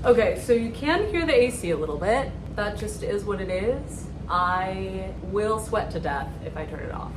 Okay, so you can hear the AC a little bit. That just is what it is. I will sweat to death if I turn it off.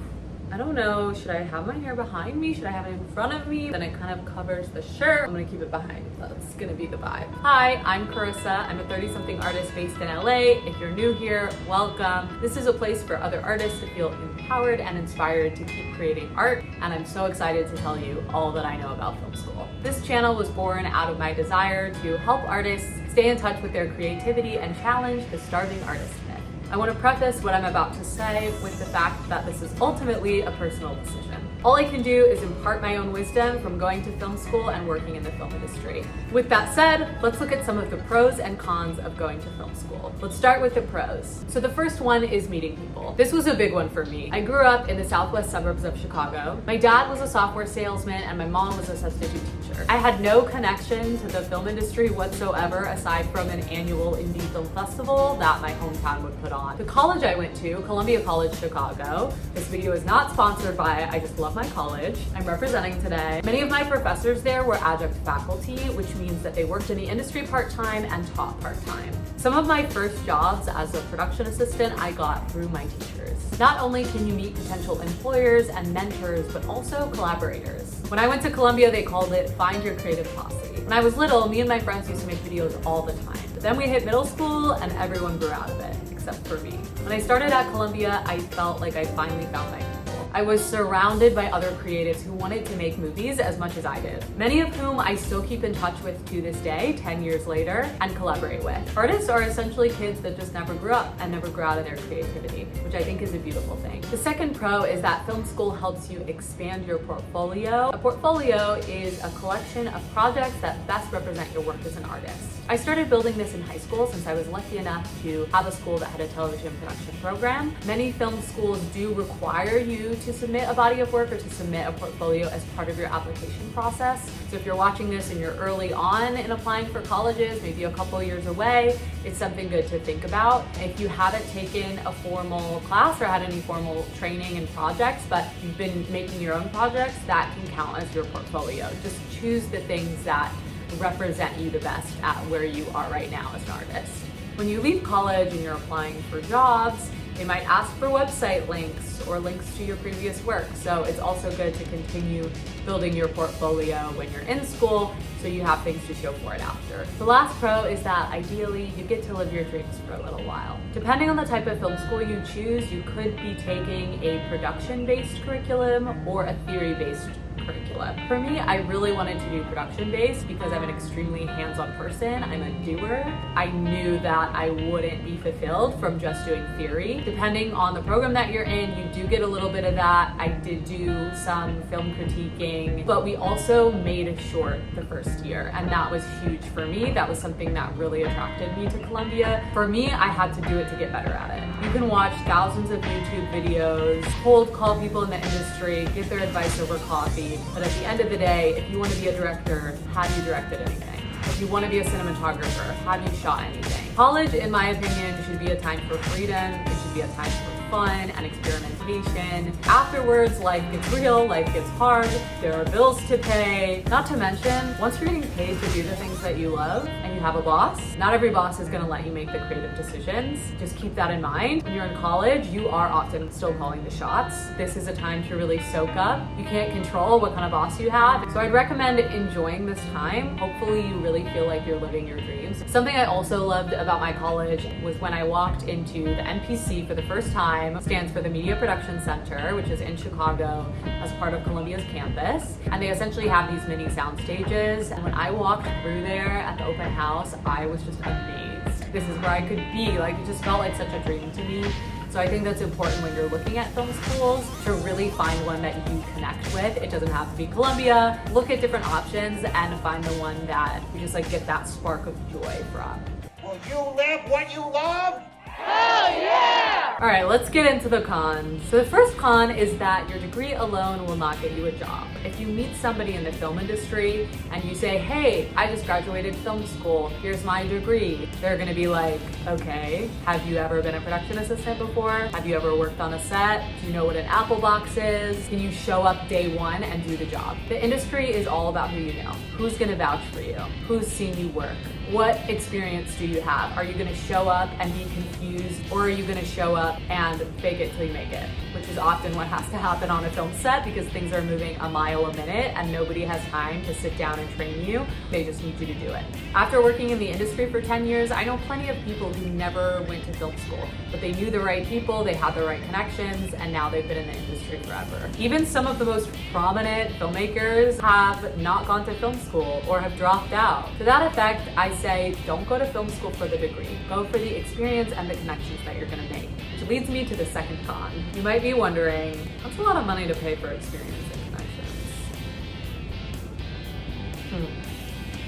I don't know, should I have my hair behind me? Should I have it in front of me? Then it kind of covers the shirt. I'm gonna keep it behind. That's gonna be the vibe. Hi, I'm Carissa. I'm a 30-something artist based in LA. If you're new here, welcome. This is a place for other artists to feel empowered and inspired to keep creating art, and I'm so excited to tell you all that I know about film school. This channel was born out of my desire to help artists stay in touch with their creativity and challenge the starving artist myth. I want to preface what I'm about to say with the fact that this is ultimately a personal decision. All I can do is impart my own wisdom from going to film school and working in the film industry. With that said, let's look at some of the pros and cons of going to film school. Let's start with the pros. So the first one is meeting people. This was a big one for me. I grew up in the southwest suburbs of Chicago. My dad was a software salesman and my mom was a substitute teacher. I had no connection to the film industry whatsoever aside from an annual indie film festival that my hometown would put on. The college I went to, Columbia College Chicago, this video is not sponsored by, I just love my college. I'm representing today. Many of my professors there were adjunct faculty, which means that they worked in the industry part-time and taught part-time. Some of my first jobs as a production assistant I got through my teachers. Not only can you meet potential employers and mentors, but also collaborators. When I went to Columbia, they called it Find Your Creative Posse. When I was little, me and my friends used to make videos all the time. But then we hit middle school and everyone grew out of it, except for me. When I started at Columbia, I felt like I finally found my people. I was surrounded by other creatives who wanted to make movies as much as I did, many of whom I still keep in touch with to this day, 10 years later, and collaborate with. Artists are essentially kids that just never grew up and never grew out of their creativity, which I think is a beautiful thing. The second pro is that film school helps you expand your portfolio. A portfolio is a collection of projects that best represent your work as an artist. I started building this in high school since I was lucky enough to have a school that had a television production program. Many film schools do require you to submit a body of work or to submit a portfolio as part of your application process. So if you're watching this and you're early on in applying for colleges, maybe a couple years away, it's something good to think about. If you haven't taken a formal class or had any formal training and projects, but you've been making your own projects, that can count as your portfolio. Just choose the things that represent you the best at where you are right now as an artist. When you leave college and you're applying for jobs, they might ask for website links or links to your previous work. So it's also good to continue building your portfolio when you're in school so you have things to show for it after. The last pro is that ideally you get to live your dreams for a little while. Depending on the type of film school you choose, you could be taking a production-based curriculum or a theory-based curriculum. For me, I really wanted to do production-based because I'm an extremely hands-on person. I'm a doer. I knew that I wouldn't be fulfilled from just doing theory. Depending on the program that you're in, you do get a little bit of that. I did do some film critiquing, but we also made a short the first year, and that was huge for me. That was something that really attracted me to Columbia. For me, I had to do it to get better at it. You can watch thousands of YouTube videos, cold call people in the industry, get their advice over coffee. But at the end of the day, if you want to be a director, have you directed anything? If you want to be a cinematographer, have you shot anything? College, in my opinion, should be a time for freedom. It should be a time for fun and experimentation. Afterwards, life gets real, life gets hard, there are bills to pay. Not to mention, once you're getting paid to do the things that you love and you have a boss, not every boss is gonna let you make the creative decisions. Just keep that in mind. When you're in college, you are often still calling the shots. This is a time to really soak up. You can't control what kind of boss you have. So I'd recommend enjoying this time. Hopefully you really feel like you're living your dreams. Something I also loved about my college was when I walked into the NPC for the first time. Stands for the Media Production Center, which is in Chicago as part of Columbia's campus. And they essentially have these mini sound stages. And when I walked through there at the open house, I was just amazed. This is where I could be. Like, it just felt like such a dream to me. So I think that's important when you're looking at film schools to really find one that you connect with. It doesn't have to be Columbia. Look at different options and find the one that you just like get that spark of joy from. Will you live what you love? Hell yeah! All right, let's get into the cons. So the first con is that your degree alone will not get you a job. If you meet somebody in the film industry and you say, hey, I just graduated film school, here's my degree, they're gonna be like, okay, have you ever been a production assistant before? Have you ever worked on a set? Do you know what an Apple box is? Can you show up day one and do the job? The industry is all about who you know. Who's gonna vouch for you? Who's seen you work? What experience do you have? Are you gonna show up and be confused, or are you gonna show up and fake it till you make it? Which is often what has to happen on a film set because things are moving a mile a minute and nobody has time to sit down and train you. They just need you to do it. After working in the industry for 10 years, I know plenty of people who never went to film school, but they knew the right people, they had the right connections, and now they've been in the industry forever. Even some of the most prominent filmmakers have not gone to film school or have dropped out. To that effect, I say don't go to film school for the degree. Go for the experience and the connections that you're gonna make. Which leads me to the second con. You might be wondering, that's a lot of money to pay for experience and connections.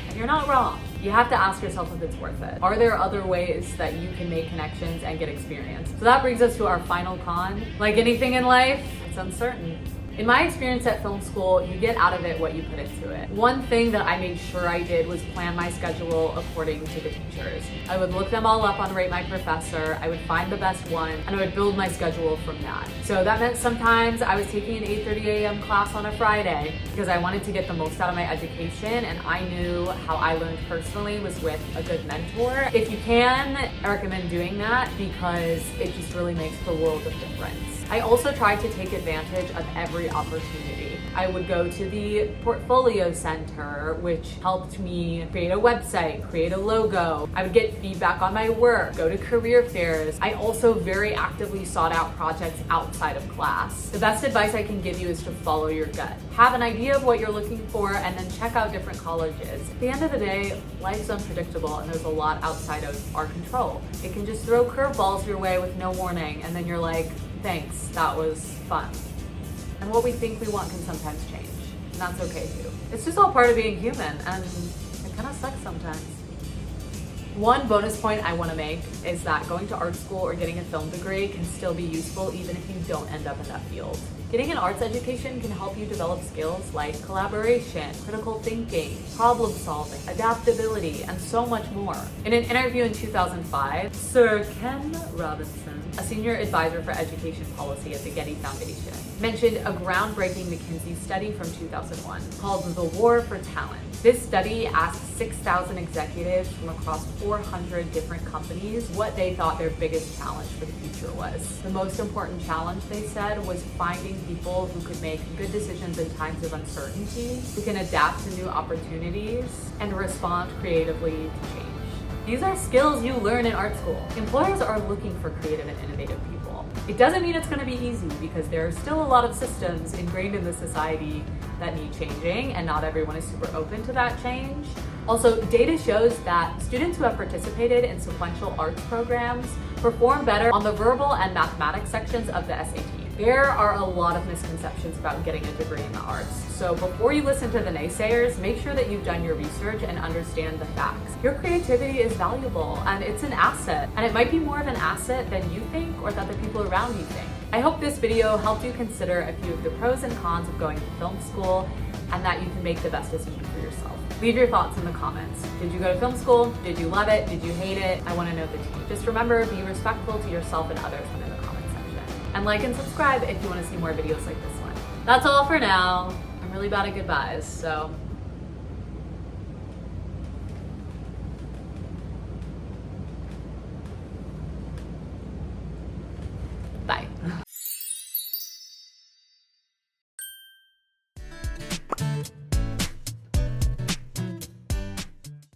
And you're not wrong. You have to ask yourself if it's worth it. Are there other ways that you can make connections and get experience? So that brings us to our final con. Like anything in life, it's uncertain. In my experience at film school, you get out of it what you put into it. One thing that I made sure I did was plan my schedule according to the teachers. I would look them all up on Rate My Professor, I would find the best one, and I would build my schedule from that. So that meant sometimes I was taking an 8:30 a.m. class on a Friday because I wanted to get the most out of my education, and I knew how I learned personally was with a good mentor. If you can, I recommend doing that because it just really makes the world of difference. I also tried to take advantage of every opportunity. I would go to the portfolio center, which helped me create a website, create a logo. I would get feedback on my work, go to career fairs. I also very actively sought out projects outside of class. The best advice I can give you is to follow your gut. Have an idea of what you're looking for and then check out different colleges. At the end of the day, life's unpredictable and there's a lot outside of our control. It can just throw curveballs your way with no warning, and then you're like, thanks, that was fun. And what we think we want can sometimes change, and that's okay too. It's just all part of being human, and it kind of sucks sometimes. One bonus point I want to make is that going to art school or getting a film degree can still be useful even if you don't end up in that field. Getting an arts education can help you develop skills like collaboration, critical thinking, problem solving, adaptability, and so much more. In an interview in 2005, Sir Ken Robinson, a senior advisor for education policy at the Getty Foundation, mentioned a groundbreaking McKinsey study from 2001 called The War for Talent. This study asked 6,000 executives from across 400 different companies what they thought their biggest challenge for the future was. The most important challenge, they said, was finding people who could make good decisions in times of uncertainty, who can adapt to new opportunities, and respond creatively to change. These are skills you learn in art school. Employers are looking for creative and innovative people. It doesn't mean it's going to be easy because there are still a lot of systems ingrained in the society that need changing, and not everyone is super open to that change. Also, data shows that students who have participated in sequential arts programs perform better on the verbal and mathematics sections of the SAT. There are a lot of misconceptions about getting a degree in the arts. So before you listen to the naysayers, make sure that you've done your research and understand the facts. Your creativity is valuable and it's an asset. And it might be more of an asset than you think or that the people around you think. I hope this video helped you consider a few of the pros and cons of going to film school and that you can make the best decision for yourself. Leave your thoughts in the comments. Did you go to film school? Did you love it? Did you hate it? I want to know the tea. Just remember, be respectful to yourself and others in the comment section. And like and subscribe if you want to see more videos like this one. That's all for now. I'm really bad at goodbyes, so